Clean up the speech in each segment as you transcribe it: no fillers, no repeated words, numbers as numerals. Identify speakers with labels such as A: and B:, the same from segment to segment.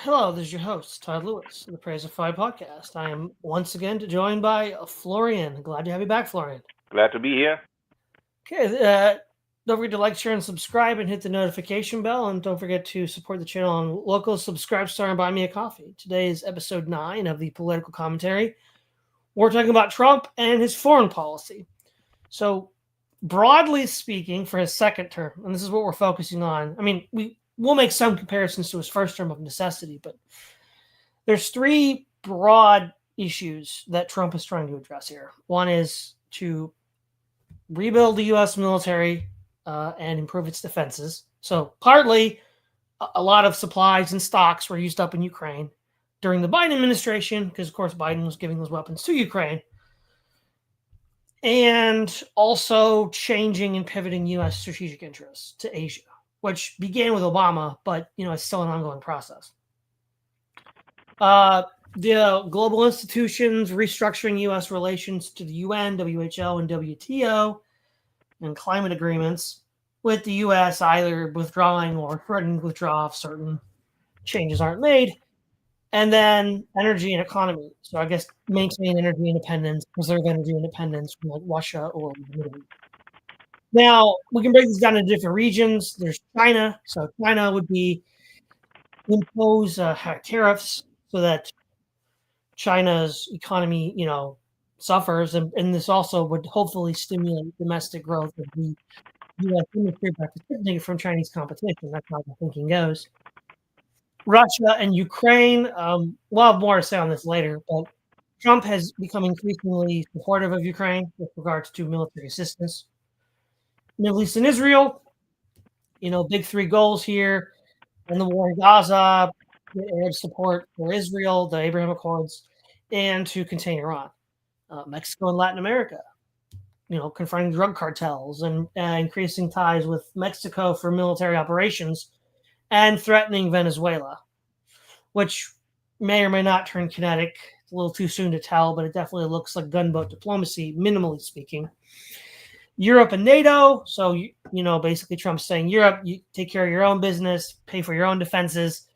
A: Hello, this is your host, Todd Lewis of the Praise of Five podcast. I am once again joined by Florian. Glad to have you back, Florian.
B: Glad to be here.
A: Okay, don't forget to like, share, and subscribe and hit the notification bell. And don't forget to support the channel on local subscribe star and buy me a coffee. Today is episode 9 of the political commentary. We're talking about Trump and his foreign policy. So, broadly speaking, for his second term, and this is what we're focusing on. I mean, we'll make some comparisons to his first term of necessity, but there's three broad issues that Trump is trying to address here. One is to rebuild the U.S. military and improve its defenses. So partly, a lot of supplies and stocks were used up in Ukraine during the Biden administration, because of course Biden was giving those weapons to Ukraine, and also changing and pivoting U.S. strategic interests to Asia, which began with Obama, but it's still an ongoing process. The global institutions restructuring U.S. relations to the UN, WHO, and WTO, and climate agreements, with the U.S. either withdrawing or threatening to withdraw if certain changes aren't made. And then energy and economy. So I guess maintain energy independence, preserve energy independence from like Russia or the Middle East. Now, we can break this down into different regions. There's China. So China would be impose tariffs so that China's economy, suffers, and this also would hopefully stimulate domestic growth of the U.S. industry by protecting it from Chinese competition. That's how the thinking goes. Russia and Ukraine, we'll have more to say on this later, but Trump has become increasingly supportive of Ukraine with regards to military assistance. Middle East and Israel, big three goals here, and the war in Gaza, Arab support for Israel, the Abraham Accords, and to contain Iran. Mexico and Latin America, confronting drug cartels and increasing ties with Mexico for military operations, and threatening Venezuela, which may or may not turn kinetic. It's a little too soon to tell, but it definitely looks like gunboat diplomacy, minimally speaking. Europe and NATO. So, basically Trump's saying, Europe, you take care of your own business, pay for your own defenses.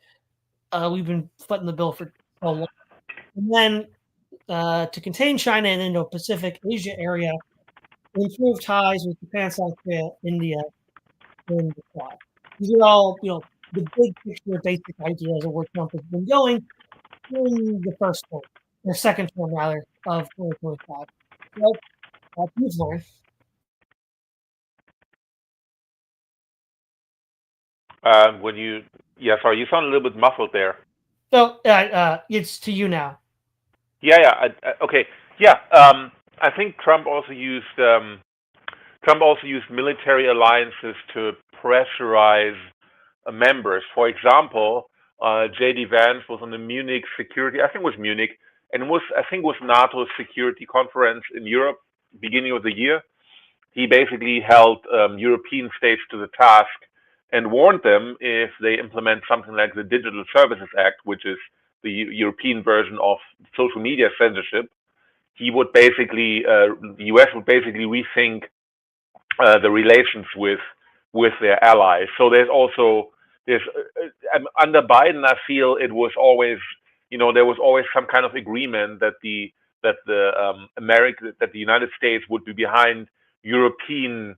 A: We've been footing the bill for so long. And then to contain China and Indo-Pacific Asia area, improve ties with Japan, South Korea, India, and the Quad. These are all, the big picture, basic ideas of where Trump has been going in the first term, or second term rather, of 2025. So, please, Lauren.
B: Sorry, you sound a little bit muffled there.
A: So, it's to you now.
B: Okay. I think Trump also used military alliances to pressurize members. For example, J.D. Vance was on the Munich security, I think it was Munich, and I think it was NATO's security conference in Europe, beginning of the year. He basically held European states to the task and warned them if they implement something like the Digital Services Act, which is the European version of social media censorship, he would basically, the U.S. would basically rethink the relations with their allies. So there's under Biden, I feel it was always, there was always some kind of agreement that the United States would be behind European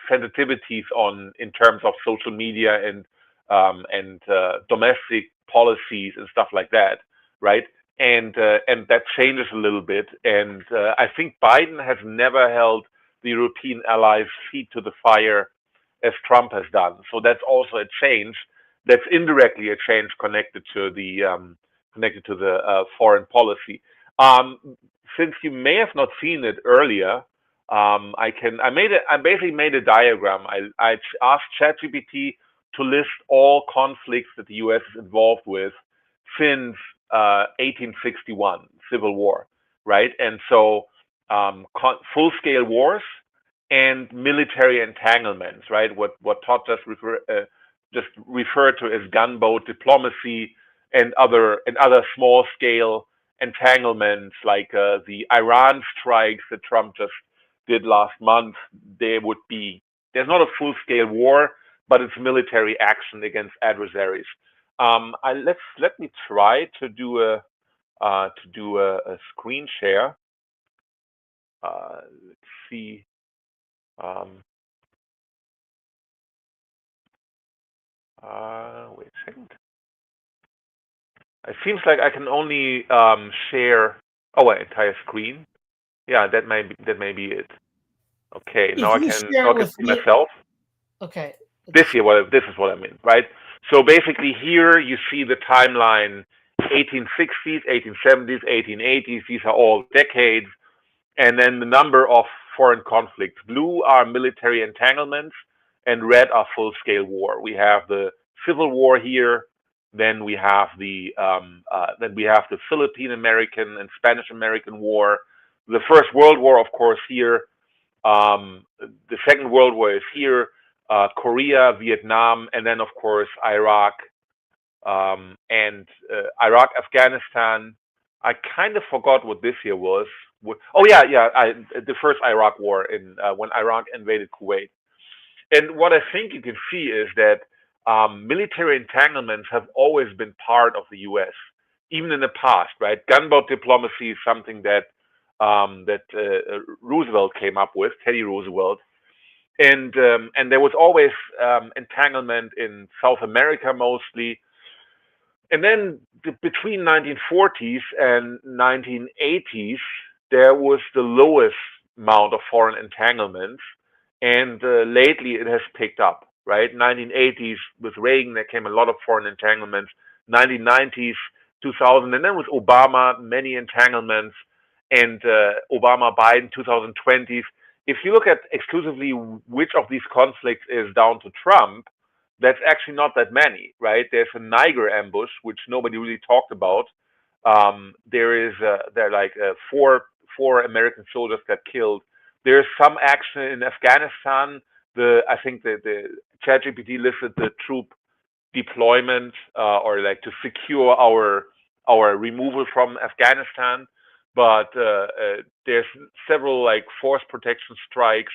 B: sensitivities in terms of social media and domestic policies and stuff like that, right? And that changes a little bit. And I think Biden has never held the European allies' feet to the fire as Trump has done. So that's also a change. That's indirectly a change connected to the foreign policy. Since you may have not seen it earlier, I basically made a diagram. I asked ChatGPT to list all conflicts that the U.S. is involved with since 1861, Civil War, right? And so full-scale wars and military entanglements, right? What Todd just referred to as gunboat diplomacy and other small-scale entanglements, like the Iran strikes that Trump just did last month. There's not a full-scale war, but it's military action against adversaries. Let me try to do a screen share. Let's see. Um, Wait a second. It seems like I can only share entire screen. Yeah, that may be it. Okay,
A: If you share
B: now I
A: it
B: can
A: with
B: see
A: me,
B: myself.
A: okay.
B: This is what I mean, right? So basically here you see the timeline 1860s, 1870s, 1880s. These are all decades. And then the number of foreign conflicts. Blue are military entanglements, and red are full-scale war. We have the Civil War here. Then we have the Philippine American and Spanish American War. The First World War, of course, here. The Second World War is here. Korea, Vietnam, and then of course Iraq, and Iraq, Afghanistan. I kind of forgot what this year was. Oh yeah, the first Iraq War in when Iraq invaded Kuwait. And what I think you can see is that military entanglements have always been part of the U.S., even in the past, right? Gunboat diplomacy is something that Roosevelt came up with, Teddy Roosevelt, and there was always entanglement in South America mostly, and then between 1940s and 1980s, there was the lowest amount of foreign entanglements, and lately it has picked up. Right, 1980s with Reagan, there came a lot of foreign entanglements. 1990s, 2000, and then with Obama, many entanglements, and Obama, Biden, 2020s. If you look at exclusively which of these conflicts is down to Trump, that's actually not that many, right? There's a Niger ambush, which nobody really talked about. There are like four American soldiers got killed. There's some action in Afghanistan. I think the ChatGPT listed the troop deployment or like to secure our removal from Afghanistan, but there's several like force protection strikes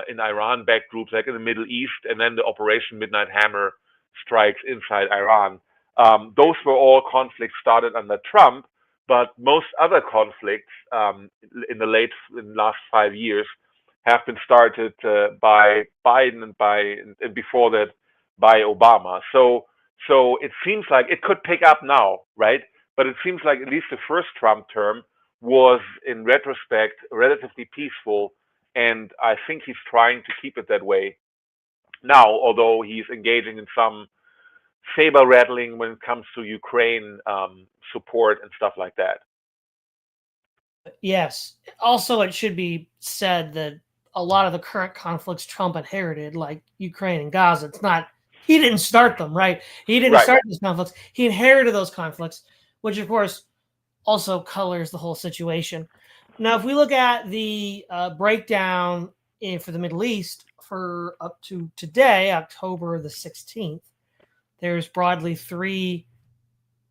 B: in Iran-backed groups, like in the Middle East, and then the Operation Midnight Hammer strikes inside Iran. Those were all conflicts started under Trump, but most other conflicts in the last 5 years have been started by Biden and before that by Obama. So it seems like it could pick up now, right? But it seems like at least the first Trump term was, in retrospect, relatively peaceful, and I think he's trying to keep it that way now, although he's engaging in some saber rattling when it comes to Ukraine support and stuff like that.
A: Yes. Also, it should be said that a lot of the current conflicts Trump inherited, like Ukraine and Gaza, he didn't start them, right? He didn't start these conflicts. He inherited those conflicts, which of course also colors the whole situation. Now, if we look at the breakdown for the Middle East for up to today, October the 16th, there's broadly 3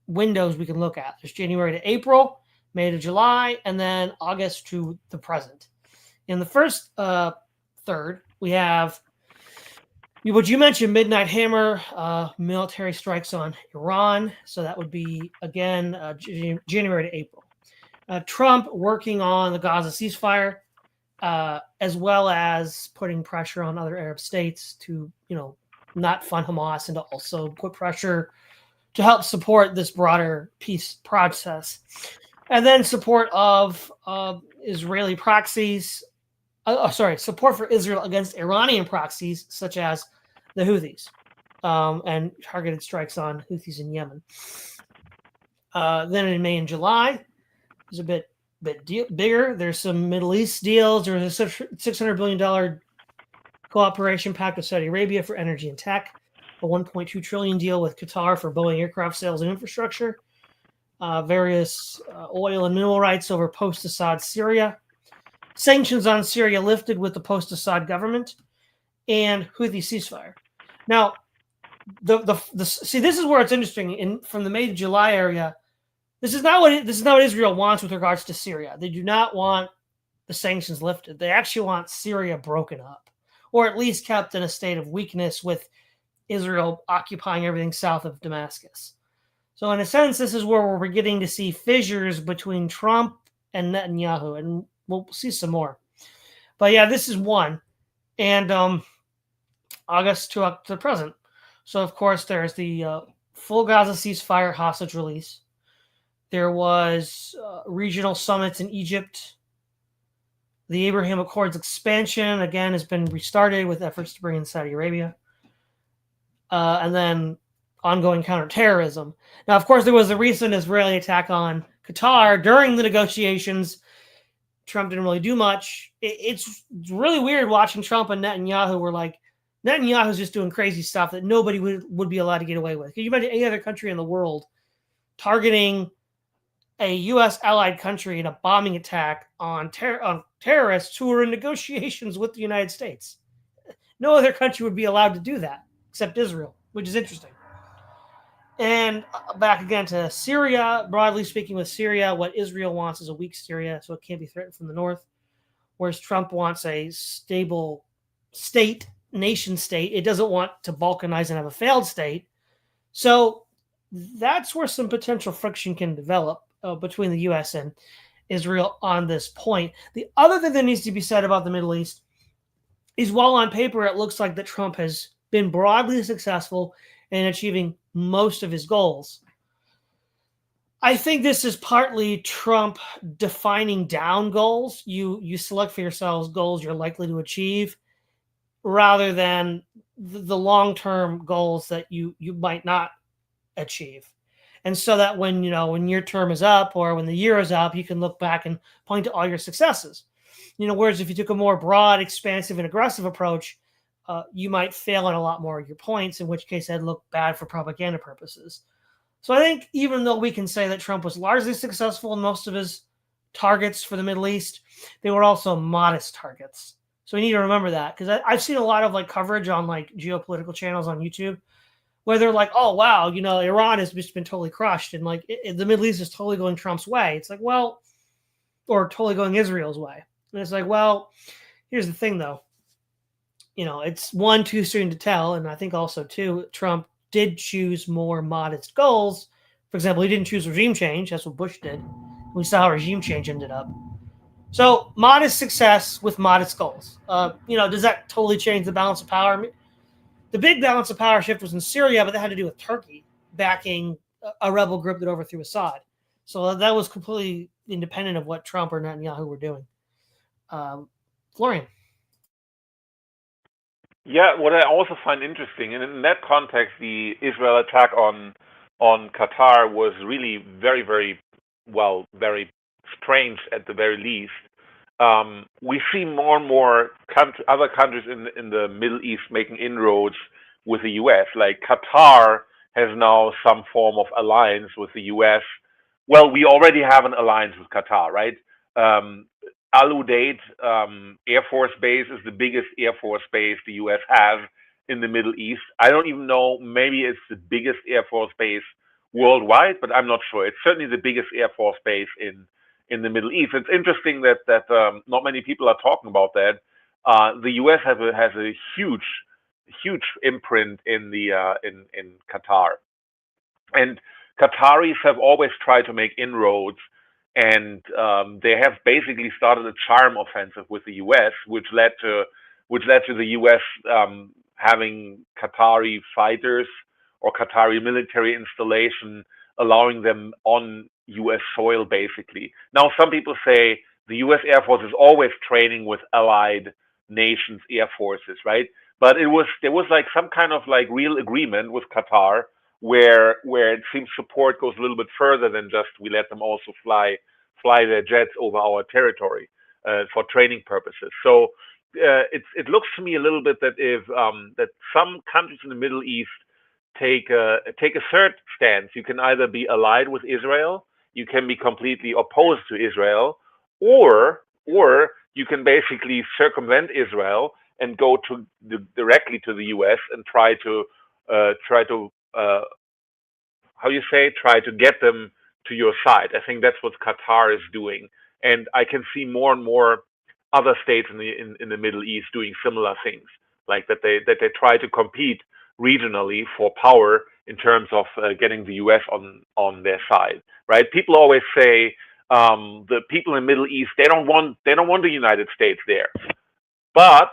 A: windows we can look at. There's January to April, May to July, and then August to the present. In the first third, we have what you mentioned, Midnight Hammer, military strikes on Iran. So that would be, again, January to April. Trump working on the Gaza ceasefire, as well as putting pressure on other Arab states to, not fund Hamas and to also put pressure to help support this broader peace process. And then support of Israeli proxies, support for Israel against Iranian proxies, such as the Houthis, and targeted strikes on Houthis in Yemen. Then in May and July, it's a bit bigger. There's some Middle East deals. There's a $600 billion cooperation pact with Saudi Arabia for energy and tech, a $1.2 trillion deal with Qatar for Boeing aircraft sales and infrastructure, various oil and mineral rights over post-Assad Syria, sanctions on Syria lifted with the post-Assad government, and Houthi ceasefire. Now, see, this is where it's interesting. From the May to July area, this is not what Israel wants with regards to Syria. They do not want the sanctions lifted. They actually want Syria broken up, or at least kept in a state of weakness with Israel occupying everything south of Damascus. So in a sense, this is where we're getting to see fissures between Trump and Netanyahu, and we'll see some more. But yeah, this is one, and August to up to the present. So of course, there's the full Gaza ceasefire hostage release. There was regional summits in Egypt. The Abraham Accords expansion again has been restarted with efforts to bring in Saudi Arabia, and then ongoing counterterrorism. Now, of course, there was a recent Israeli attack on Qatar during the negotiations. Trump didn't really do much. It's really weird watching Trump and Netanyahu were like, Netanyahu's just doing crazy stuff that nobody would be allowed to get away with. Can you imagine any other country in the world targeting a U.S. allied country in a bombing attack on terrorists who are in negotiations with the United States? No other country would be allowed to do that except Israel, which is interesting. And back again to Syria. Broadly speaking, with Syria, what Israel wants is a weak Syria, so it can't be threatened from the north. Whereas Trump wants a stable state, nation state. It doesn't want to balkanize and have a failed state. So that's where some potential friction can develop between the U.S. and Israel on this point. The other thing that needs to be said about the Middle East is, while on paper it looks like that Trump has been broadly successful in achieving most of his goals, I think this is partly Trump defining down goals. You select for yourselves goals you're likely to achieve, rather than the long-term goals that you might not achieve. And so that when your term is up or when the year is up, you can look back and point to all your successes. Whereas if you took a more broad, expansive, and aggressive approach, you might fail on a lot more of your points, in which case that'd look bad for propaganda purposes. So I think even though we can say that Trump was largely successful in most of his targets for the Middle East, they were also modest targets. So we need to remember that, because I've seen a lot of coverage on geopolitical channels on YouTube where they're like, oh, wow, Iran has just been totally crushed, and the Middle East is totally going Trump's way. It's like, well, or totally going Israel's way. And it's like, well, here's the thing, though. It's one, too soon to tell. And I think also, two, Trump did choose more modest goals. For example, he didn't choose regime change. That's what Bush did. We saw how regime change ended up. So modest success with modest goals. Does that totally change the balance of power? The big balance of power shift was in Syria, but that had to do with Turkey backing a rebel group that overthrew Assad. So that was completely independent of what Trump or Netanyahu were doing. Florian.
B: Yeah, what I also find interesting, and in that context, the Israel attack on Qatar was really very, very very strange at the very least. We see more and more other countries in the Middle East making inroads with the U.S. Like Qatar has now some form of alliance with the U.S. Well, we already have an alliance with Qatar, right? Al Udeid Air Force Base is the biggest Air Force base the U.S. has in the Middle East. I don't even know, maybe it's the biggest Air Force base worldwide, but I'm not sure. It's certainly the biggest Air Force base in the Middle East. It's interesting that not many people are talking about that. The U.S. has a huge imprint in Qatar, and Qataris have always tried to make inroads, and they have basically started a charm offensive with the U.S., which led to the U.S. Having Qatari fighters or Qatari military installation, allowing them on U.S. soil, basically. Now, some people say the U.S. Air Force is always training with allied nations' air forces, right? But there was some kind of real agreement with Qatar where it seems support goes a little bit further than just we let them also fly their jets over our territory for training purposes. So it looks to me a little bit that if that some countries in the Middle East take a third stance. You can either be allied with Israel, you can be completely opposed to Israel, or you can basically circumvent Israel and go directly to the U.S. and try to try to get them to your side. I think that's what Qatar is doing, and I can see more and more other states in the Middle East doing similar things, like that they try to compete regionally for power in terms of getting the U.S. on their side, right? People always say the people in the Middle East they don't want the United States there, but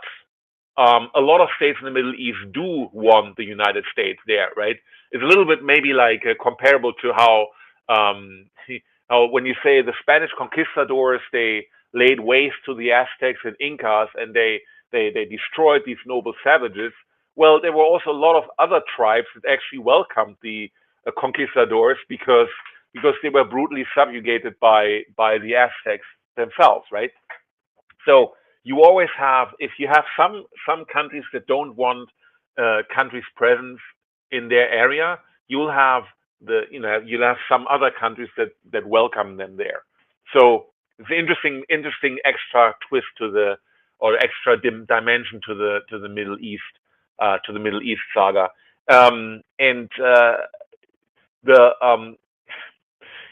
B: a lot of states in the Middle East do want the United States there, right? It's a little bit maybe like comparable to how when you say the Spanish conquistadors, they laid waste to the Aztecs and Incas, and they destroyed these noble savages. Well, there were also a lot of other tribes that actually welcomed the conquistadors because they were brutally subjugated by the Aztecs themselves, right? So you always have, if you have some countries that don't want countries' presence in their area, you'll have you'll have some other countries that welcome them there. So it's an interesting extra twist to the or extra dimension to the Middle East saga. And the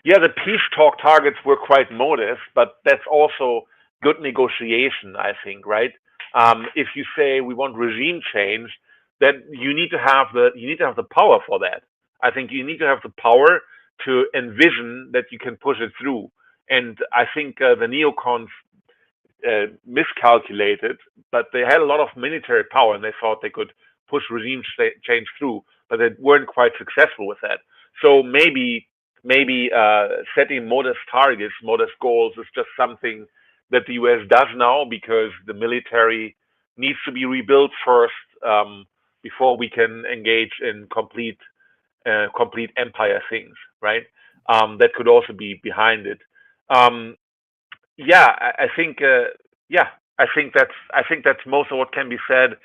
B: yeah, the peace talk targets were quite modest, but that's also good negotiation, I think, right? If you say we want regime change, then you need to have the power for that. I think you need to have the power to envision that you can push it through. And I think the neocons miscalculated, but they had a lot of military power and they thought they could push regime change through, but they weren't quite successful with that. So maybe setting modest targets, modest goals is just something that the US does now because the military needs to be rebuilt first before we can engage in complete empire things, right? That could also be behind it. Yeah, I think I think that's most of what can be said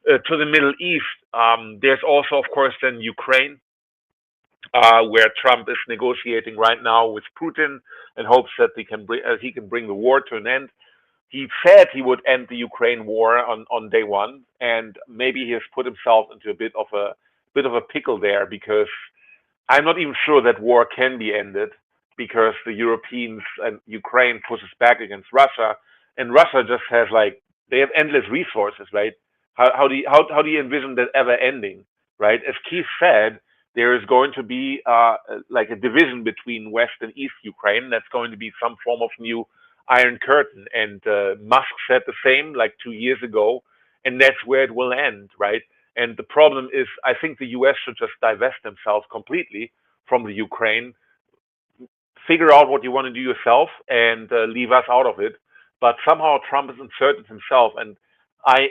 B: to the Middle East. There's also, of course, then Ukraine, where Trump is negotiating right now with Putin and hopes that he can bring the war to an end. He said he would end the Ukraine war on day one, and maybe he has put himself into a bit of a pickle there because I'm not even sure that war can be ended because the Europeans and Ukraine pushes back against Russia, and Russia just has they have endless resources, right? How do you envision that ever ending, right? As Keith said, there is going to be like a division between West and East Ukraine. That's going to be some form of new Iron Curtain, and Musk said the same like 2 years ago, and that's where it will end, right? And the problem is, I think the U.S. should just divest themselves completely from the Ukraine, figure out what you want to do yourself, and leave us out of it. But somehow Trump has inserted himself, and I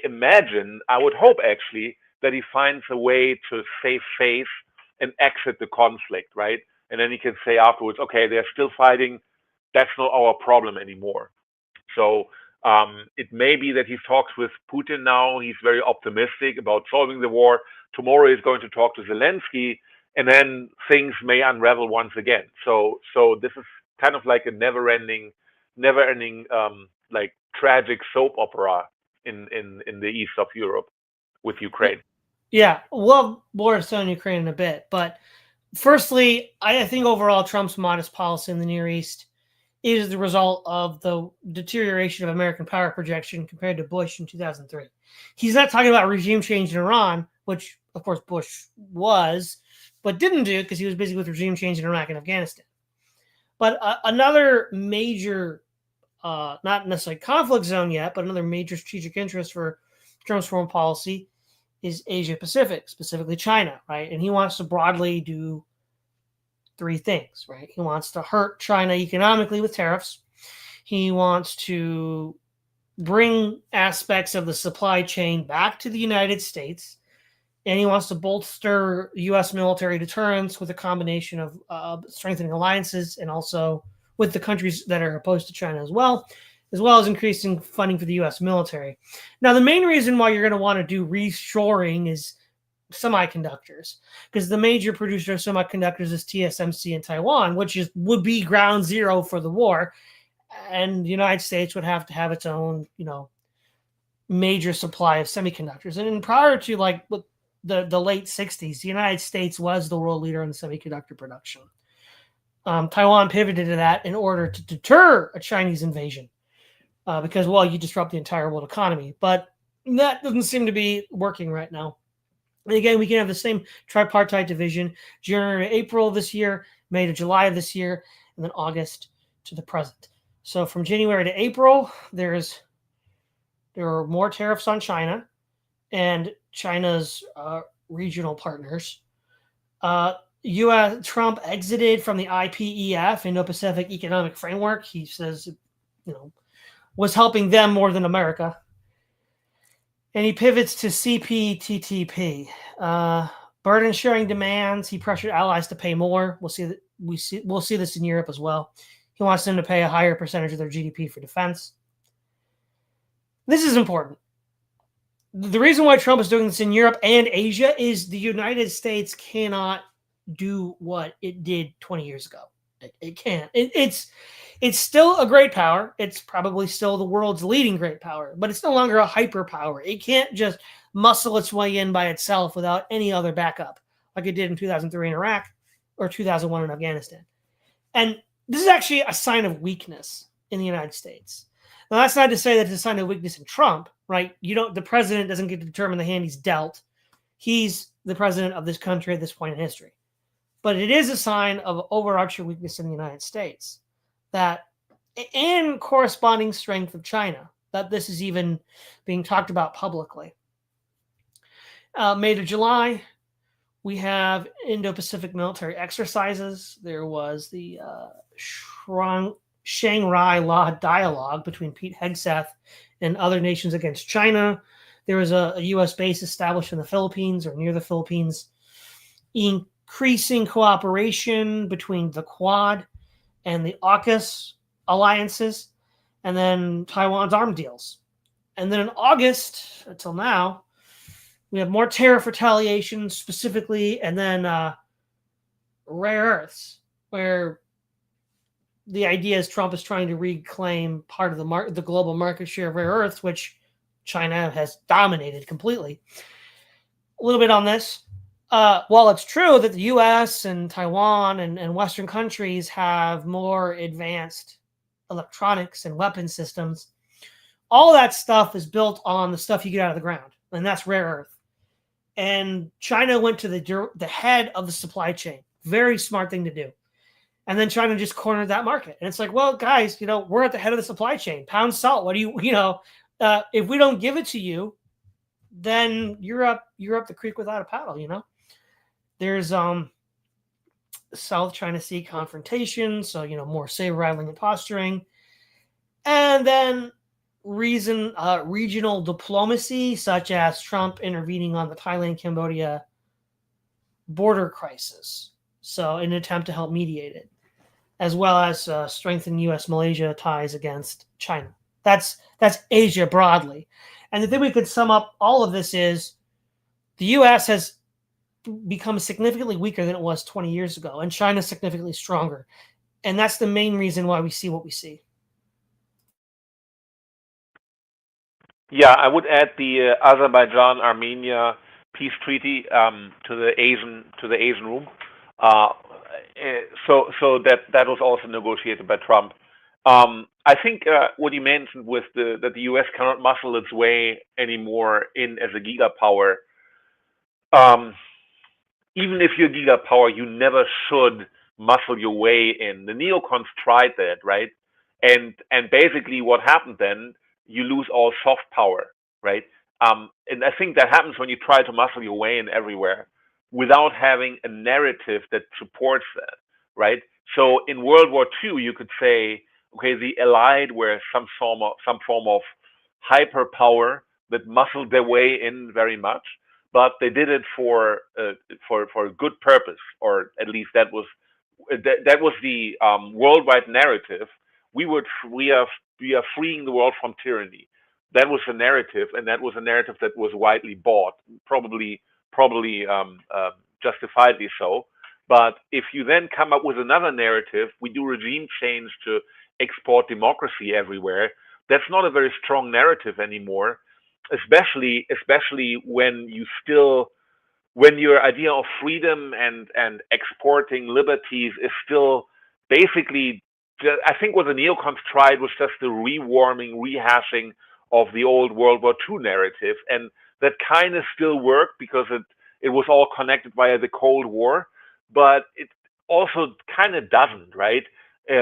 B: would hope actually, that he finds a way to save face and exit the conflict, right? And then he can say afterwards, okay, they're still fighting. That's not our problem anymore. So it may be that he talks with Putin now. He's very optimistic about solving the war. Tomorrow he's going to talk to Zelensky, and then things may unravel once again. So this is kind of like a never-ending, like tragic soap opera in the east of Europe with Ukraine.
A: Yeah, we'll more on Ukraine in a bit, but firstly, I think overall Trump's modest policy in the Near East is the result of the deterioration of American power projection compared to Bush in 2003. He's not talking about regime change in Iran, which of course Bush was, but didn't do because he was busy with regime change in Iraq and Afghanistan. But another major, not necessarily conflict zone yet, but another major strategic interest for Trump's foreign policy is Asia Pacific, specifically China, right? And he wants to broadly do three things, right? He wants to hurt China economically with tariffs. He wants to bring aspects of the supply chain back to the United States. And he wants to bolster U.S. military deterrence with a combination of strengthening alliances and also with the countries that are opposed to China as well as increasing funding for the U.S. military. Now, the main reason why you're going to want to do reshoring is semiconductors, because the major producer of semiconductors is TSMC in Taiwan, which would be ground zero for the war, and the United States would have to have its own, major supply of semiconductors. And prior to the late 60s, the United States was the world leader in semiconductor production. Taiwan pivoted to that in order to deter a Chinese invasion. Because, you disrupt the entire world economy. But that doesn't seem to be working right now. And again, we can have the same tripartite division: January to April this year, May to July of this year, and then August to the present. So from January to April, there are more tariffs on China and China's regional partners. U.S. Trump exited from the IPEF, Indo-Pacific Economic Framework. He says, was helping them more than America. And he pivots to CPTPP. Burden sharing demands. He pressured allies to pay more. We'll see this in Europe as well. He wants them to pay a higher percentage of their GDP for defense. This is important. The reason why Trump is doing this in Europe and Asia is the United States cannot do what it did 20 years ago. It can't. It's still a great power. It's probably still the world's leading great power, but it's no longer a hyperpower. It can't just muscle its way in by itself without any other backup, like it did in 2003 in Iraq or 2001 in Afghanistan. And this is actually a sign of weakness in the United States. Now, that's not to say that it's a sign of weakness in Trump, right? The president doesn't get to determine the hand he's dealt. He's the president of this country at this point in history. But it is a sign of overarching weakness in the United States, and corresponding strength of China, that this is even being talked about publicly. May to July, we have Indo-Pacific military exercises. There was the Shanghai Law Dialogue between Pete Hegseth and other nations against China. There was a U.S. base established in the Philippines or near the Philippines, increasing cooperation between the Quad and the AUKUS alliances, and then Taiwan's arms deals. And then in August, until now, we have more tariff retaliation specifically, and then rare earths, where the idea is Trump is trying to reclaim part of the global market share of rare earths, which China has dominated completely. A little bit on this. While it's true that the U.S. and Taiwan and Western countries have more advanced electronics and weapon systems, all that stuff is built on the stuff you get out of the ground, and that's rare earth. And China went to the head of the supply chain. Very smart thing to do. And then China just cornered that market. And it's like, well, guys, we're at the head of the supply chain. Pound salt. What do if we don't give it to you, then you're up the creek without a paddle, There's South China Sea confrontation, so more saber rattling and posturing, and then regional diplomacy, such as Trump intervening on the Thailand-Cambodia border crisis, so in an attempt to help mediate it, as well as strengthen U.S.-Malaysia ties against China. That's Asia broadly, and the thing we could sum up all of this is the U.S. has become significantly weaker than it was 20 years ago, and China's significantly stronger. And that's the main reason why we see what we see.
B: Yeah, I would add the Azerbaijan-Armenia peace treaty to the Asian room. So that was also negotiated by Trump. I think what you mentioned was that the U.S. cannot muscle its way anymore in as a gigapower. Even if you're a gigapower, you never should muscle your way in. The neocons tried that, right? And basically what happened then, you lose all soft power, right? And I think that happens when you try to muscle your way in everywhere without having a narrative that supports that, right? So in World War II, you could say, okay, the Allied were some form of hyperpower that muscled their way in very much, but they did it for a good purpose, or at least that was the worldwide narrative. We are freeing the world from tyranny. That was the narrative, and that was a narrative that was widely bought, probably justifiably so. But if you then come up with another narrative, we do regime change to export democracy everywhere. That's not a very strong narrative anymore, especially when your idea of freedom and exporting liberties is still basically, I think what the neocons tried was just the rewarming, rehashing of the old World War II narrative, and that kind of still worked because it was all connected via the Cold War, but it also kind of doesn't, right?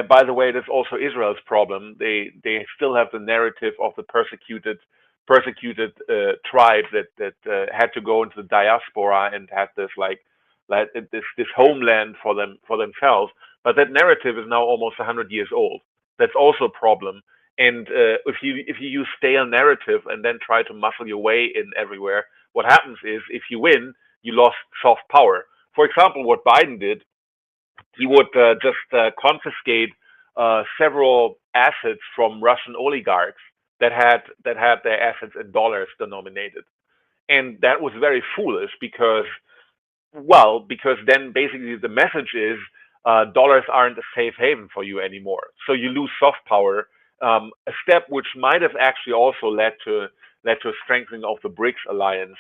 B: By the way, that's also Israel's problem. They still have the narrative of the persecuted tribe that had to go into the diaspora and had this like this homeland for themselves. But that narrative is now almost 100 years old. That's also a problem. And if you use stale narrative and then try to muscle your way in everywhere, what happens is if you win, you lost soft power. For example, what Biden did, he would just confiscate several assets from Russian oligarchs that had their assets in dollars denominated, and that was very foolish because then basically the message is dollars aren't a safe haven for you anymore. So you lose soft power, a step which might have actually also led to a strengthening of the BRICS alliance.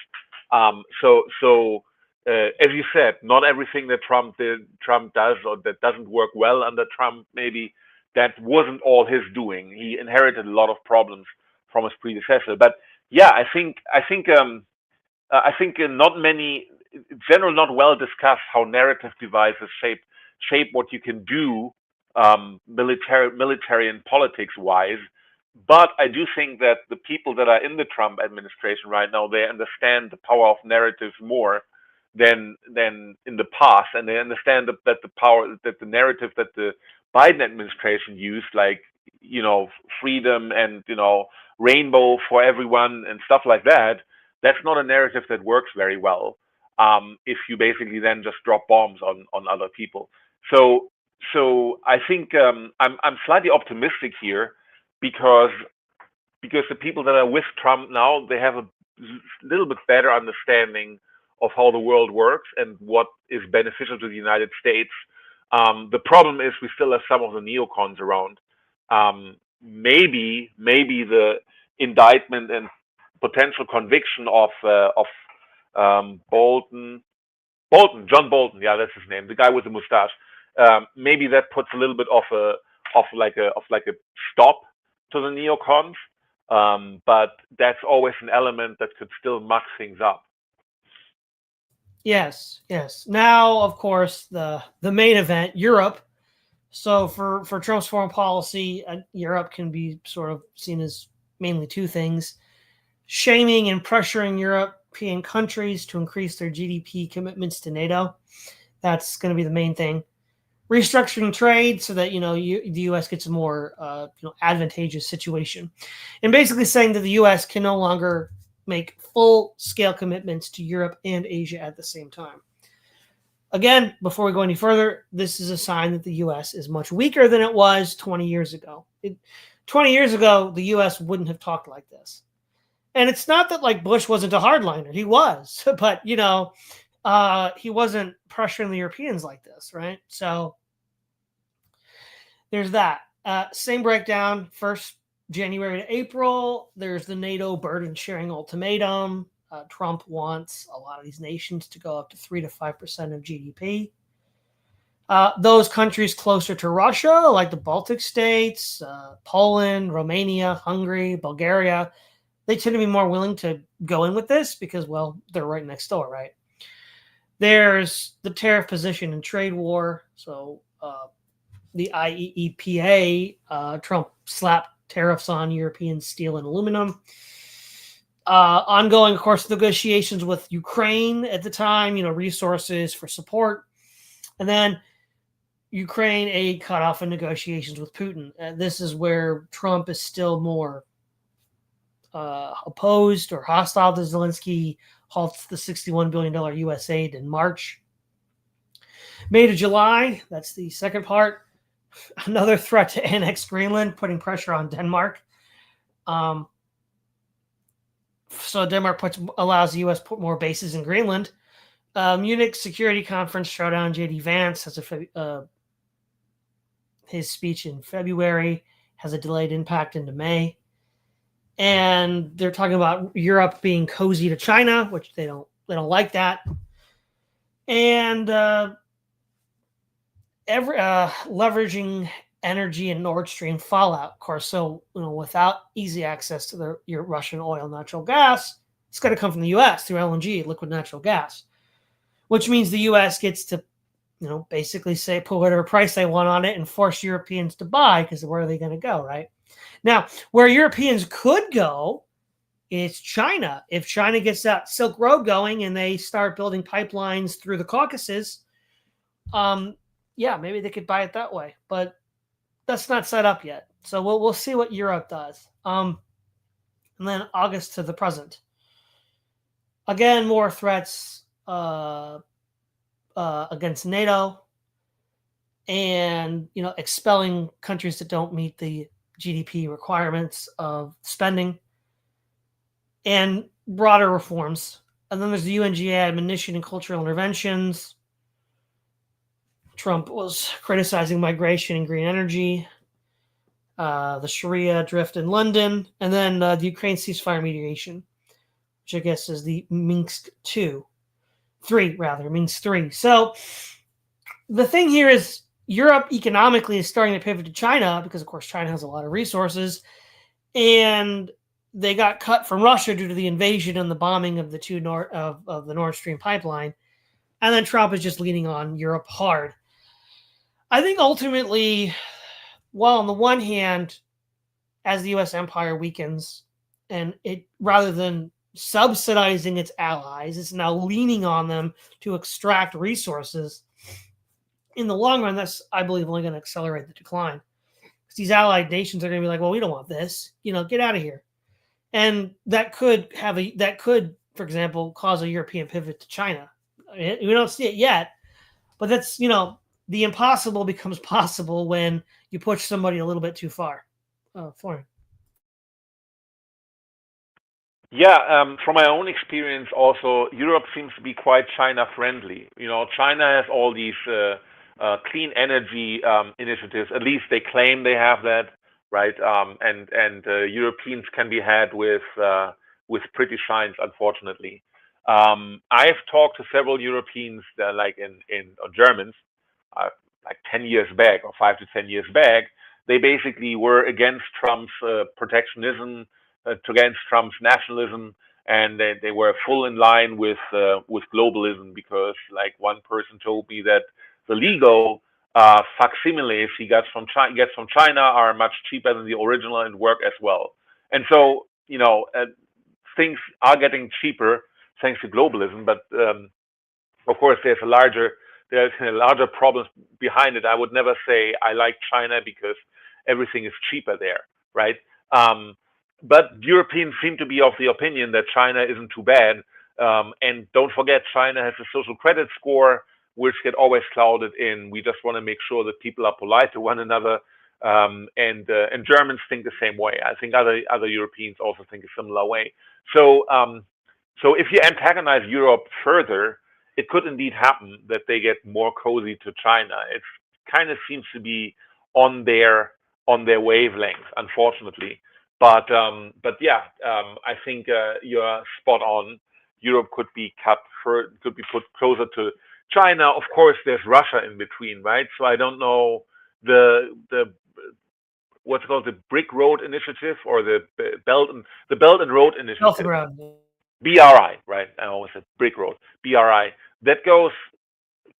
B: As you said, not everything that Trump does or that doesn't work well under Trump, maybe that wasn't all his doing. He inherited a lot of problems from his predecessor. But yeah, I think not many, in general, not well discussed how narrative devices shape what you can do, military and politics wise. But I do think that the people that are in the Trump administration right now, they understand the power of narratives more than in the past, and they understand that the narrative that the Biden administration used, like freedom and rainbow for everyone and stuff like that, that's not a narrative that works very well. If you basically then just drop bombs on other people. So I think I'm slightly optimistic here because the people that are with Trump now, they have a little bit better understanding of how the world works and what is beneficial to the United States. The problem is we still have some of the neocons around. Maybe the indictment and potential conviction of John Bolton, yeah, that's his name, the guy with the mustache. Maybe that puts a little bit of a stop to the neocons, but that's always an element that could still muck things up.
A: Yes. Now, of course, the main event, Europe. So for Trump's foreign policy, Europe can be sort of seen as mainly two things: shaming and pressuring European countries to increase their GDP commitments to NATO. That's going to be the main thing. Restructuring trade so that the U.S. gets a more advantageous situation, and basically saying that the U.S. can no longer make full-scale commitments to Europe and Asia at the same time. Again, before we go any further, this is a sign that the U.S. is much weaker than it was 20 years ago. 20 years ago, the U.S. wouldn't have talked like this. And it's not that like Bush wasn't a hardliner. He was, but he wasn't pressuring the Europeans like this, right? So there's that. Same breakdown, first January to April. There's the NATO burden sharing ultimatum. Trump wants a lot of these nations to go up to 3 to 5% of GDP. Those countries closer to Russia, like the Baltic states, Poland, Romania, Hungary, Bulgaria, they tend to be more willing to go in with this because, well, they're right next door, right? There's the tariff position in trade war. So the IEEPA, Trump slapped tariffs on European steel and aluminum. Ongoing, of course, negotiations with Ukraine at the time, resources for support. And then Ukraine cut off in negotiations with Putin. This is where Trump is still more opposed or hostile to Zelensky, halts the $61 billion U.S. aid in March. May to July, that's the second part. Another threat to annex Greenland, putting pressure on Denmark. So Denmark allows the U.S. put more bases in Greenland. Munich Security Conference showdown. J.D. Vance has his speech in February has a delayed impact into May. And they're talking about Europe being cozy to China, which they don't like that. And leveraging energy and Nord Stream fallout, of course. So, without easy access to your Russian oil, natural gas, it's got to come from the U.S. through LNG, liquid natural gas. which means the U.S. gets to, basically say put whatever price they want on it and force Europeans to buy, because where are they going to go, right? Now, where Europeans could go is China. If China gets that Silk Road going and they start building pipelines through the Caucasus, maybe they could buy it that way. But that's not set up yet. So we'll see what Europe does. And then August to the present. Again, more threats against NATO, and expelling countries that don't meet the GDP requirements of spending, and broader reforms. And then there's the UNGA admonition and cultural interventions. Trump was criticizing migration and green energy, the Sharia drift in London, and then the Ukraine ceasefire mediation, which I guess is the Minsk 3. So the thing here is Europe economically is starting to pivot to China because, of course, China has a lot of resources, and they got cut from Russia due to the invasion and the bombing of the Nord Stream pipeline. And then Trump is just leaning on Europe hard. I think ultimately, on the one hand, as the U.S. empire weakens, and it rather than subsidizing its allies, it's now leaning on them to extract resources. In the long run, that's, I believe, only going to accelerate the decline. Because these allied nations are going to be like, well, we don't want this. Get out of here. And that could, for example, cause a European pivot to China. We don't see it yet, but that's, the impossible becomes possible when you push somebody a little bit too far. Florian.
B: Yeah, from my own experience, also Europe seems to be quite China friendly. China has all these clean energy initiatives. At least they claim they have that, right? And Europeans can be had with pretty shines, unfortunately. I've talked to several Europeans, like or Germans, like 10 years back or 5 to 10 years back. They basically were against Trump's protectionism, against Trump's nationalism, and they were full in line with globalism, because, like, one person told me that the legal facsimiles he gets from China are much cheaper than the original and work as well. And so, things are getting cheaper thanks to globalism, but of course there's a larger problem behind it. I would never say I like China because everything is cheaper there, right? But Europeans seem to be of the opinion that China isn't too bad. And don't forget, China has a social credit score, which get always clouded in. We just want to make sure that people are polite to one another. And Germans think the same way. I think other Europeans also think a similar way. So if you antagonize Europe further, it could indeed happen that they get more cozy to China. It kind of seems to be on their wavelength, unfortunately. But yeah, I think you're spot on. Europe could be put closer to China. Of course, there's Russia in between, right? So I don't know the what's called the Brick Road Initiative, or the Belt and Road Initiative.
A: Belt and Road.
B: BRI, right? I always said Brick Road. BRI. That goes,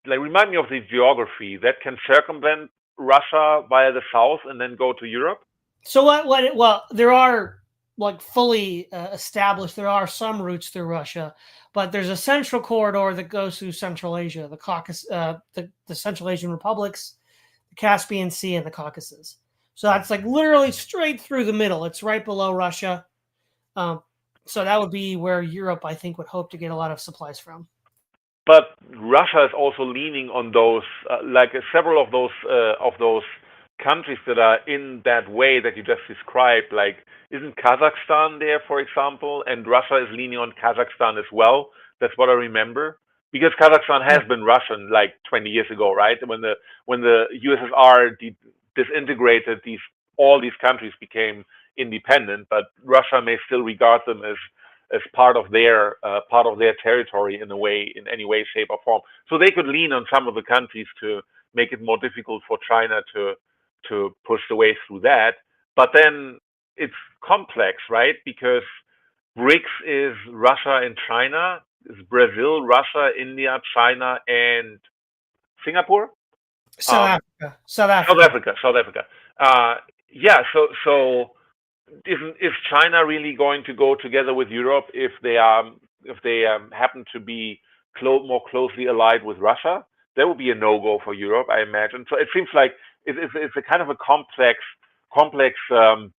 B: like, remind me of the geography. That can circumvent Russia via the south and then go to Europe.
A: So well, there are, like, fully established. There are some routes through Russia, but there's a central corridor that goes through Central Asia, the Caucasus, the Central Asian republics, the Caspian Sea, and the Caucasus. So that's like literally straight through the middle. It's right below Russia. So that would be where Europe, I think, would hope to get a lot of supplies from.
B: But Russia is also leaning on those, like several of those countries that are in that way that you just described. Like, isn't Kazakhstan there, for example? And Russia is leaning on Kazakhstan as well. That's what I remember. Because Kazakhstan has been Russian like 20 years ago, right? When the USSR disintegrated, all these countries became independent, but Russia may still regard them as part of their territory in any way, shape, or form. So they could lean on some of the countries to make it more difficult for China to push the way through that. But then it's complex, right? Because BRICS is Russia and China, is Brazil, Russia, India, China, and Singapore.
A: South
B: Um,
A: Africa. South
B: South
A: Africa.
B: Africa, South Africa. Uh, yeah, so is China really going to go together with Europe if they happen to be more closely allied with Russia? That would be a no-go for Europe, I imagine. So it seems like it's a kind of a complex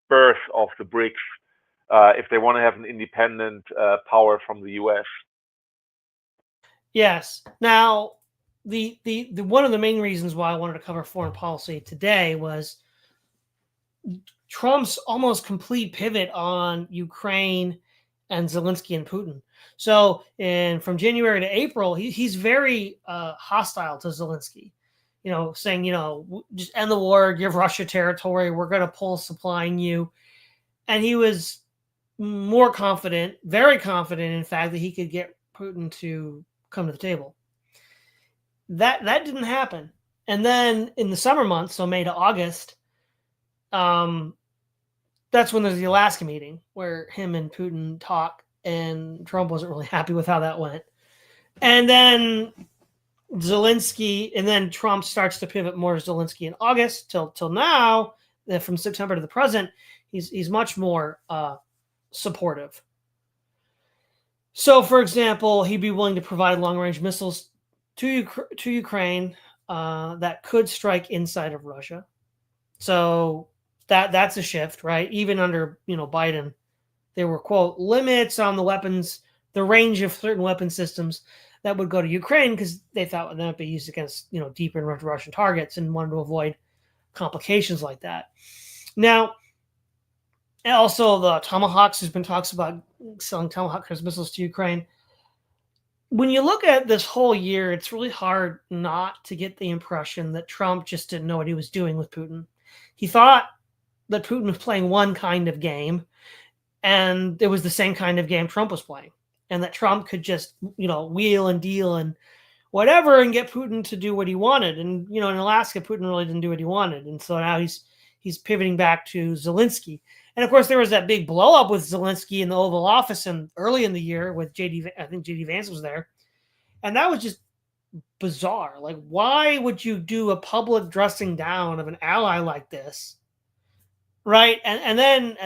B: birth of the BRICS if they want to have an independent power from the U.S.
A: Yes. Now, the one of the main reasons why I wanted to cover foreign policy today was Trump's almost complete pivot on Ukraine and Zelensky and Putin. So, from January to April, he's very hostile to Zelensky. Saying, just end the war, give Russia territory. We're going to pull supplying you. And he was more confident, very confident, in fact, that he could get Putin to come to the table. That didn't happen. And then in the summer months, so May to August, that's when there's the Alaska meeting where him and Putin talk, and Trump wasn't really happy with how that went. And then Zelensky, and then Trump starts to pivot more to Zelensky in August till now. From September to the present, he's much more supportive. So, for example, he'd be willing to provide long-range missiles to Ukraine that could strike inside of Russia. So that's a shift, right? Even under Biden, there were, quote, limits on the range of certain weapon systems that would go to Ukraine because they thought that would be used against deep enriched Russian targets and wanted to avoid complications like that. Now, also the Tomahawks, there's been talks about selling Tomahawk missiles to Ukraine. When you look at this whole year, it's really hard not to get the impression that Trump just didn't know what he was doing with Putin. He thought that Putin was playing one kind of game, and it was the same kind of game Trump was playing, and that Trump could just, wheel and deal and whatever and get Putin to do what he wanted. And, in Alaska, Putin really didn't do what he wanted. And so now he's pivoting back to Zelensky. And of course, there was that big blow up with Zelensky in the Oval Office and early in the year with I think JD Vance was there. And that was just bizarre. Like, why would you do a public dressing down of an ally like this? Right. And then,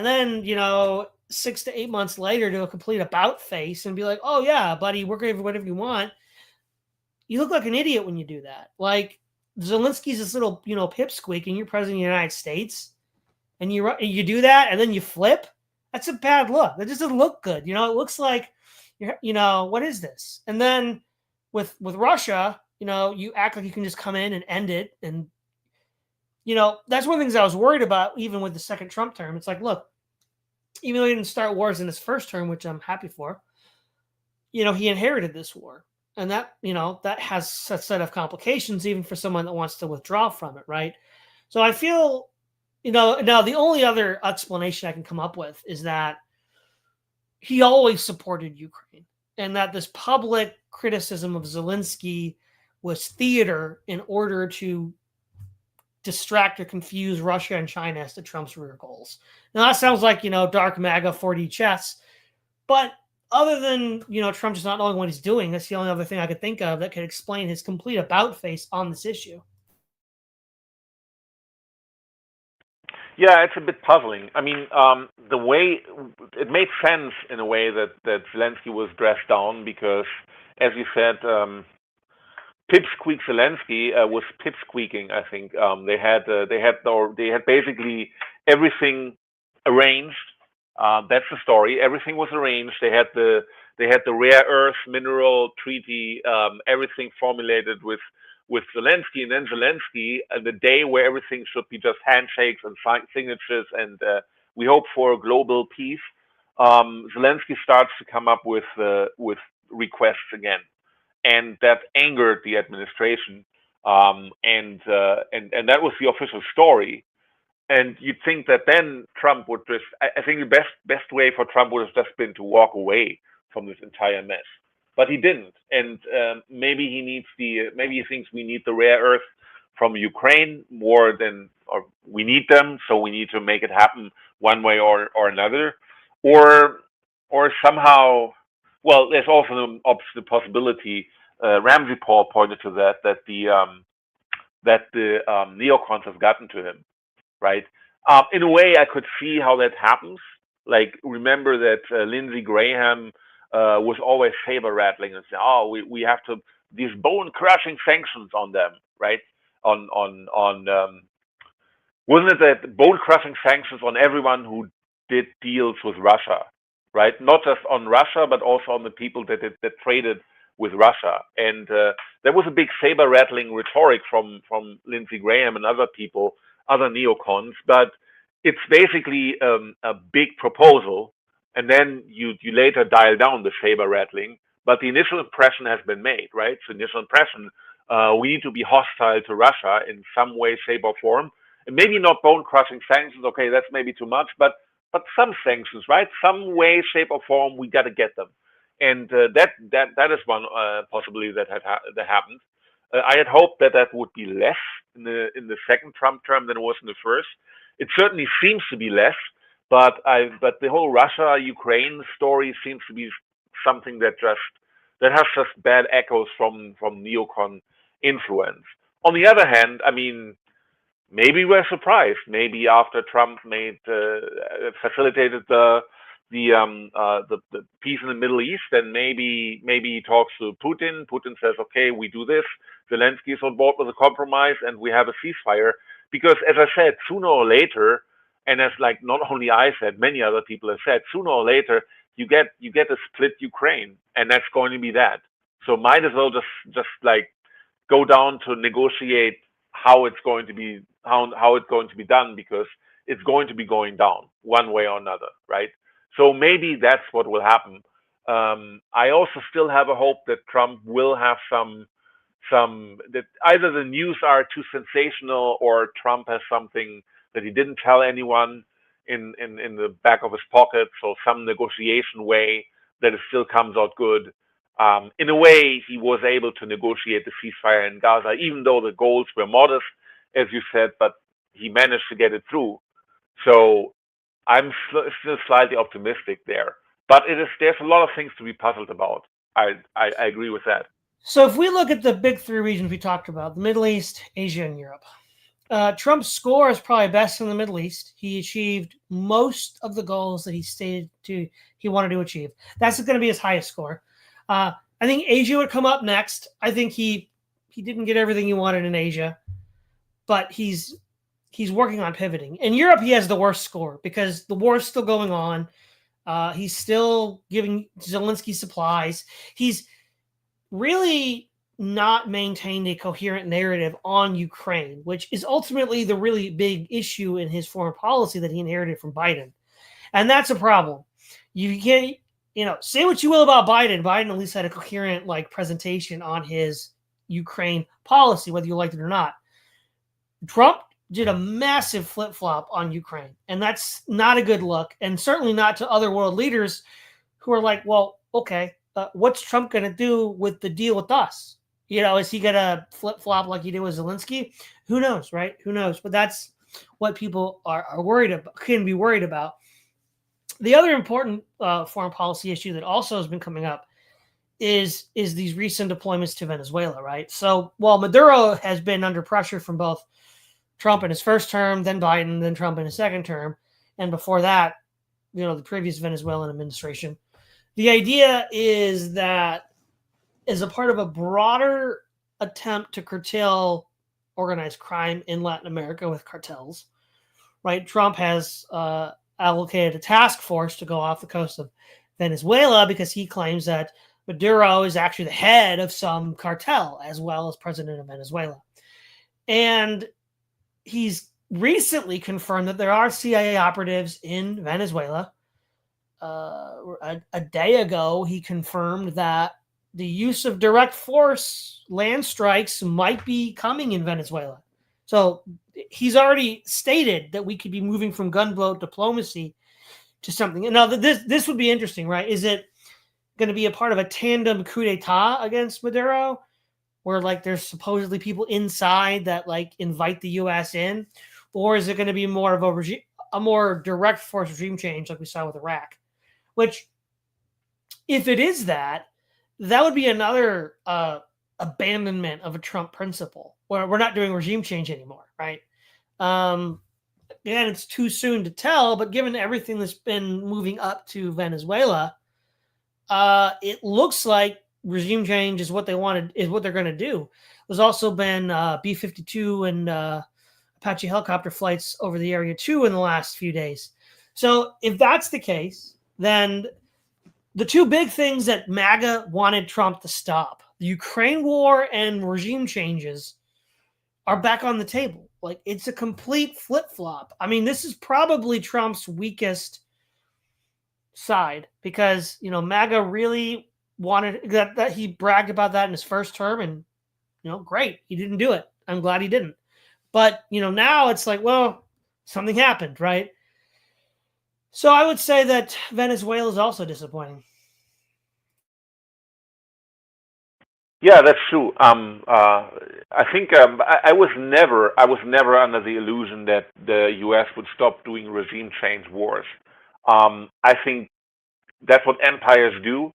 A: 6 to 8 months later, do a complete about face and be like, oh, yeah, buddy, we're going to do whatever you want. You look like an idiot when you do that. Like, Zelensky's this little, pipsqueak, and you're president of the United States, and you do that, and then you flip. That's a bad look. That just doesn't look good. It looks like, what is this? And then with Russia, you act like you can just come in and end it. And, that's one of the things I was worried about, even with the second Trump term. It's like, look, even though he didn't start wars in his first term, which I'm happy for, he inherited this war. And that, that has a set of complications, even for someone that wants to withdraw from it, right? So I feel, now the only other explanation I can come up with is that he always supported Ukraine, and that this public criticism of Zelensky was theater in order to distract or confuse Russia and China as to Trump's real goals. Now that sounds like, dark MAGA 4D chess, but other than, Trump just not knowing what he's doing, that's the only other thing I could think of that could explain his complete about face on this issue.
B: Yeah, it's a bit puzzling. I mean, the way it made sense in a way that Zelensky was dressed down because, as you said, Pipsqueak Zelensky was pipsqueaking. I think they had basically everything arranged. That's the story. Everything was arranged. They had the rare earth mineral treaty, everything formulated with Zelensky, and then Zelensky, the day where everything should be just handshakes and signatures, and we hope for global peace. Zelensky starts to come up with requests again, and that angered the administration, and that was the official story. And you'd think that then Trump would just, I think the best way for Trump would have just been to walk away from this entire mess. But he didn't. And maybe he thinks we need the rare earth from Ukraine more than, or we need them, so we need to make it happen one way or another. Or somehow Well, there's also an opposite possibility. Ramsey Paul pointed to that the neocons have gotten to him, right? In a way, I could see how that happens. Like, remember that Lindsey Graham was always saber rattling and saying, "Oh, we have to these bone crushing sanctions on them," right? On Wasn't it that bone crushing sanctions on everyone who did deals with Russia, right? Not just on Russia, but also on the people that traded with Russia. And there was a big saber rattling rhetoric from Lindsey Graham and other people, other neocons. But it's basically a big proposal, and then you later dial down the saber rattling. But the initial impression has been made, right? So initial impression, we need to be hostile to Russia in some way, shape, or form, and maybe not bone crushing sanctions. Okay, that's maybe too much, but some sanctions, right? Some way, shape, or form, we got to get them, and that is one possibility that happened. I had hoped that would be less in the second Trump term than it was in the first. It certainly seems to be less, but the whole Russia Ukraine story seems to be something that has just bad echoes from neocon influence. On the other hand, I mean, maybe we're surprised. Maybe after Trump facilitated the peace in the Middle East, and maybe he talks to Putin. Putin says, "Okay, we do this. Zelensky is on board with a compromise, and we have a ceasefire." Because, as I said, sooner or later, and as like not only I said, many other people have said, sooner or later you get a split Ukraine, and that's going to be that. So might as well just like go down to negotiate how it's going to be how it's going to be done, because it's going to be going down one way or another, right? So maybe that's what will happen. I also still have a hope that Trump will have some that either the news are too sensational, or Trump has something that he didn't tell anyone in the back of his pocket. So some negotiation way that it still comes out good. In a way, he was able to negotiate the ceasefire in Gaza, even though the goals were modest, as you said, but he managed to get it through. So I'm still slightly optimistic there. But there's a lot of things to be puzzled about. I agree with that.
A: So if we look at the big three regions we talked about, the Middle East, Asia, and Europe, Trump's score is probably best in the Middle East. He achieved most of the goals that he stated he wanted to achieve. That's going to be his highest score. I think Asia would come up next. I think he didn't get everything he wanted in Asia, but he's working on pivoting. In Europe, he has the worst score because the war is still going on. He's still giving Zelensky supplies. He's really not maintained a coherent narrative on Ukraine, which is ultimately the really big issue in his foreign policy that he inherited from Biden. And that's a problem. You can't, say what you will about Biden. Biden at least had a coherent presentation on his Ukraine policy, whether you liked it or not. Trump did a massive flip-flop on Ukraine, and that's not a good look, and certainly not to other world leaders who are like, well, okay, what's Trump going to do with the deal with us? Is he going to flip-flop like he did with Zelensky? Who knows, right? Who knows? But that's what people are worried about, can be worried about. The other important foreign policy issue that also has been coming up is these recent deployments to Venezuela, right? So while Maduro has been under pressure from both Trump in his first term, then Biden, then Trump in his second term, and before that, the previous Venezuelan administration, the idea is that as a part of a broader attempt to curtail organized crime in Latin America with cartels, right? Trump has allocated a task force to go off the coast of Venezuela because he claims that Maduro is actually the head of some cartel as well as president of Venezuela. And he's recently confirmed that there are CIA operatives in Venezuela. A day ago, he confirmed that the use of direct force land strikes might be coming in Venezuela. So he's already stated that we could be moving from gunboat diplomacy to something. Now, this would be interesting, right? Is it going to be a part of a tandem coup d'etat against Maduro, where there's supposedly people inside that invite the U.S. in, or is it going to be more of a more direct force regime change like we saw with Iraq, which if it is that, that would be another abandonment of a Trump principle where we're not doing regime change anymore, right? Again, it's too soon to tell, but given everything that's been moving up to Venezuela, it looks like regime change is what they wanted, is what they're going to do. There's also been B-52 and Apache helicopter flights over the area too in the last few days. So if that's the case, then the two big things that MAGA wanted Trump to stop, the Ukraine war and regime changes, are back on the table. Like, it's a complete flip-flop. I mean, this is probably Trump's weakest side because, MAGA really wanted that he bragged about that in his first term, and, great. He didn't do it. I'm glad he didn't. But, now it's like, well, something happened, right? So I would say that Venezuela is also disappointing.
B: Yeah, that's true. I think I was never under the illusion that the U.S. would stop doing regime change wars. I think that's what empires do,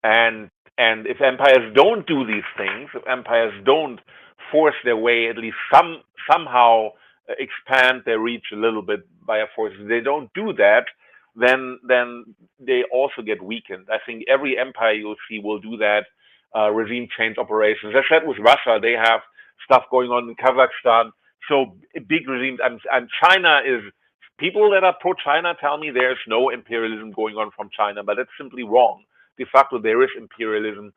B: and if empires don't do these things, if empires don't force their way, at least somehow expand their reach a little bit via force, if they don't do that, then they also get weakened. I think every empire you'll see will do that. Regime change operations. As I said with Russia, they have stuff going on in Kazakhstan. So big regimes. And China is, people that are pro-China tell me there's no imperialism going on from China, but that's simply wrong. De facto, there is imperialism.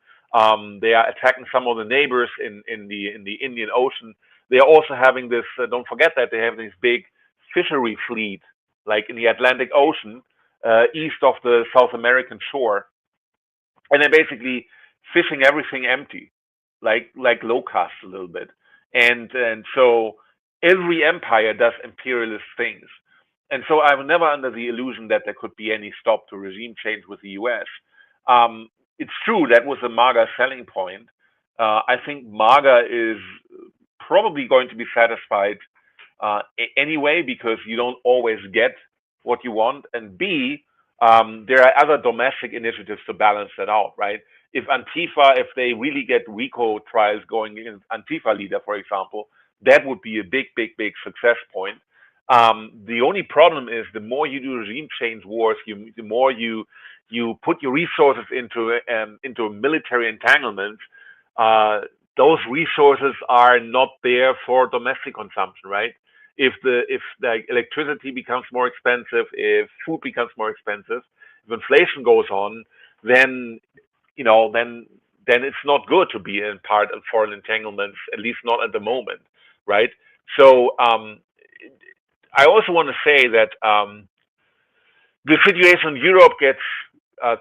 B: They are attacking some of the neighbors in the Indian Ocean. They are also having this. Don't forget that they have this big fishery fleet, like in the Atlantic Ocean, east of the South American shore, and they're basically fishing everything empty, like locusts a little bit. And so every empire does imperialist things. And so I was never under the illusion that there could be any stop to regime change with the US. It's true that was a MAGA selling point. I think MAGA is probably going to be satisfied anyway, because you don't always get what you want. And B, there are other domestic initiatives to balance that out, right? If Antifa, if they really get RICO trials going against Antifa leader, for example, that would be a big success point. The only problem is the more you do regime change wars, the more you put your resources into military entanglements. Those resources are not there for domestic consumption, right? If the electricity becomes more expensive, if food becomes more expensive, if inflation goes on, then it's not good to be in part of foreign entanglements, at least not at the moment, right? So I also want to say that the situation in Europe gets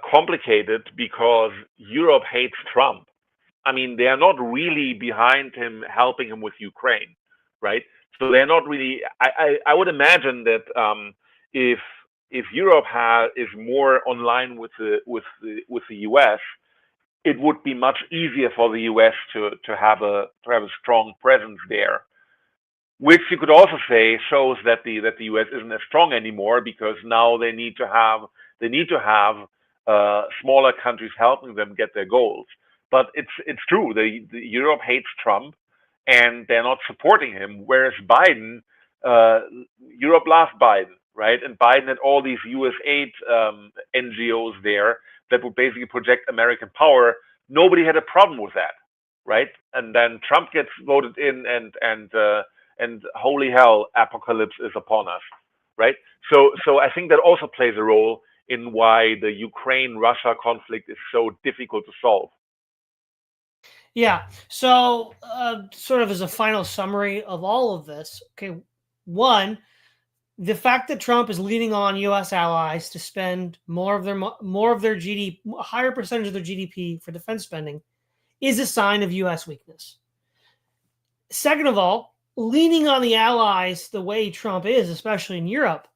B: complicated because Europe hates Trump. I mean, they are not really behind him, helping him with Ukraine, right? So they're not really. I would imagine that if Europe is more online with the US, it would be much easier for the US to have a strong presence there, which you could also say shows that the US isn't as strong anymore, because now they need to have smaller countries helping them get their goals. But it's true, the Europe hates Trump and they're not supporting him, whereas Biden, Europe loves Biden, right? And Biden had all these US aid NGOs there that would basically project American power. Nobody had a problem with that, right? And then Trump gets voted in, and holy hell, apocalypse is upon us, right? So I think that also plays a role in why the Ukraine-Russia conflict is so difficult to solve.
A: Yeah. So, sort of as a final summary of all of this, okay, one, the fact that Trump is leaning on U.S. allies to spend more of their GDP, a higher percentage of their GDP for defense spending, is a sign of U.S. weakness. Second of all, leaning on the allies the way Trump is, especially in Europe,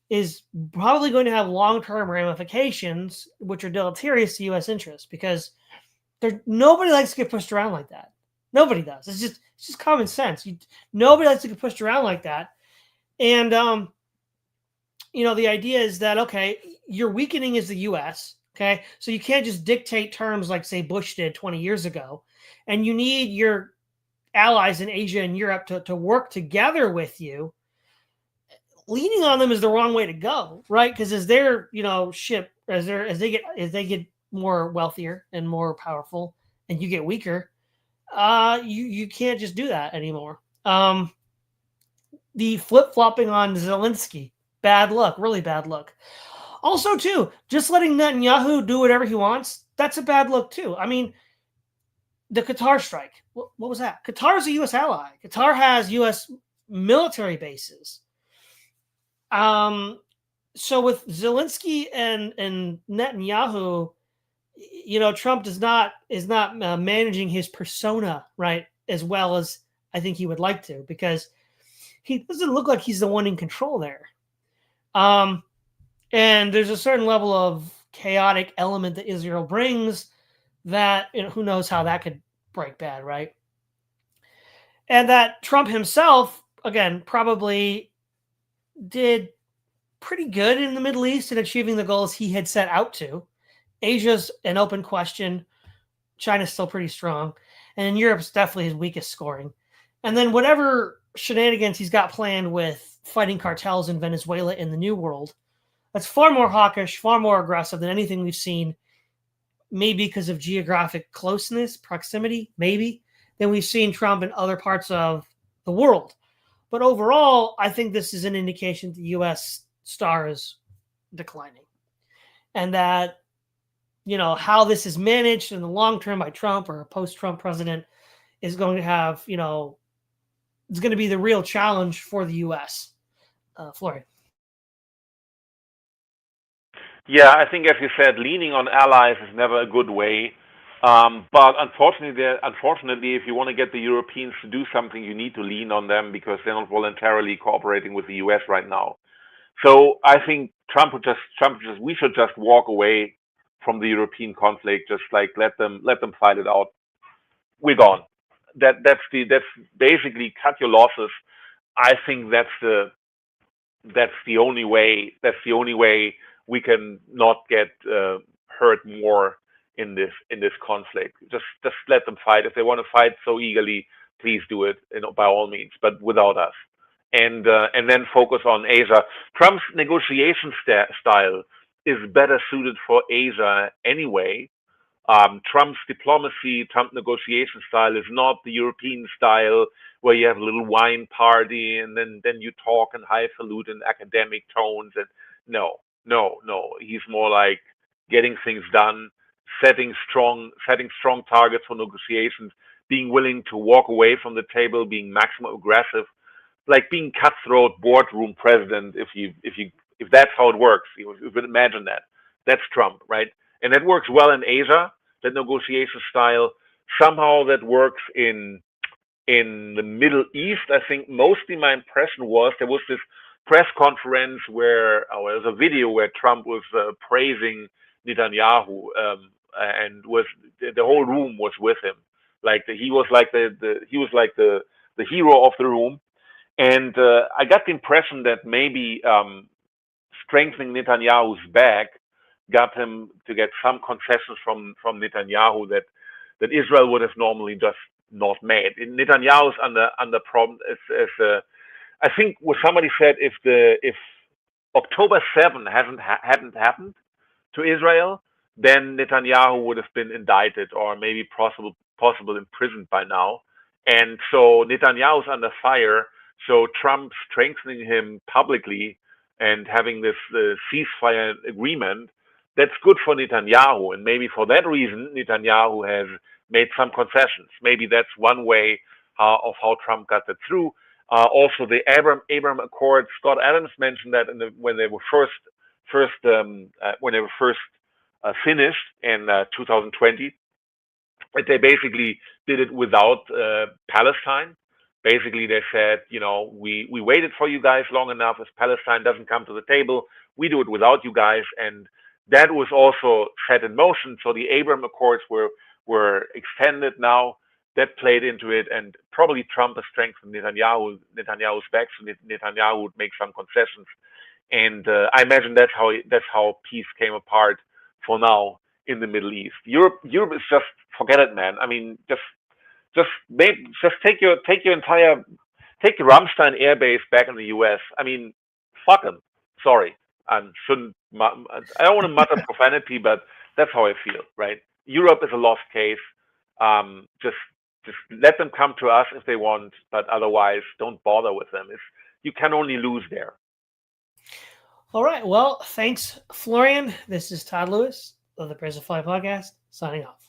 A: is probably going to have long-term ramifications, which are deleterious to U.S. interests, because nobody likes to get pushed around like that. Nobody does. It's just common sense. Nobody likes to get pushed around like that. And the idea is that, okay, you're weakening as the U.S. Okay, so you can't just dictate terms like, say, Bush did 20 years ago, and you need your allies in Asia and Europe to work together with you. Leaning on them is the wrong way to go, right? Because as their ship as they get more wealthier and more powerful, and you get weaker, you can't just do that anymore. The flip flopping on Zelensky, bad luck, really bad luck. Also, too, just letting Netanyahu do whatever he wants, that's a bad look too. I mean, the Qatar strike, what was that? Qatar is a U.S. ally. Qatar has U.S. military bases. So with Zelensky and Netanyahu, Trump is not managing his persona right as well as I think he would like to, because he doesn't look like he's the one in control there. And there's a certain level of chaotic element that Israel brings that who knows how that could break bad, right? And that Trump himself, again, probably did pretty good in the Middle East in achieving the goals he had set out to. Asia's an open question. China's still pretty strong. And Europe's definitely his weakest scoring. And then whatever shenanigans he's got planned with fighting cartels in Venezuela in the New World, that's far more hawkish, far more aggressive than anything we've seen, maybe because of geographic closeness, proximity, maybe, than we've seen Trump in other parts of the world. But overall, I think this is an indication that the U.S. star is declining. And that, how this is managed in the long term by Trump or a post-Trump president is going to have, it's going to be the real challenge for the U.S. Florian.
B: Yeah, I think, as you said, leaning on allies is never a good way. But unfortunately, if you want to get the Europeans to do something, you need to lean on them because they're not voluntarily cooperating with the U.S. right now. So I think we should just walk away from the European conflict, just like let them fight it out. We're gone. That's basically cut your losses. I think that's the only way we can not get hurt more in this conflict. Just let them fight. If they want to fight so eagerly, please do it, by all means, but without us. And then focus on Asia. Trump's negotiation style is better suited for Asia anyway. Trump's Trump negotiation style is not the European style where you have a little wine party and then you talk in highfalutin academic tones. And no. He's more like getting things done, setting strong targets for negotiations, being willing to walk away from the table, being maximum aggressive, like being cutthroat boardroom president. If that's how it works, you would imagine that's Trump, right? And that works well in Asia, that negotiation style. Somehow that works in the Middle East. I think mostly my impression was there was this press conference where there was a video where Trump was praising Netanyahu, and the whole room was with him. Like he was like the hero of the room. And I got the impression that maybe strengthening Netanyahu's back got him to get some concessions from Netanyahu that Israel would have normally just not made. Netanyahu's under problem. I think what somebody said, if October 7 hadn't happened to Israel, then Netanyahu would have been indicted or maybe possible imprisoned by now. And so Netanyahu's under fire. So Trump strengthening him publicly and having this ceasefire agreement, that's good for Netanyahu. And maybe for that reason, Netanyahu has made some concessions. Maybe that's one way of how Trump got that through. Also, the Abraham Accords. Scott Adams mentioned that when they were first finished in 2020, but they basically did it without Palestine. Basically, they said, we waited for you guys long enough. If Palestine doesn't come to the table, we do it without you guys. And that was also set in motion. So the Abraham Accords were extended now. That played into it, and probably Trump has strengthened Netanyahu's back, so Netanyahu would make some concessions. And I imagine that's how peace came apart for now in the Middle East. Europe is just forget it, man. I mean, just take your entire take Ramstein Air Base back in the U.S. I mean, fuck them. Sorry, I shouldn't. I don't want to mutter profanity, but that's how I feel. Right? Europe is a lost case. Just let them come to us if they want, but otherwise, don't bother with them. You can only lose there.
A: All right. Well, thanks, Florian. This is Todd Lewis of the Prison Fly Podcast, signing off.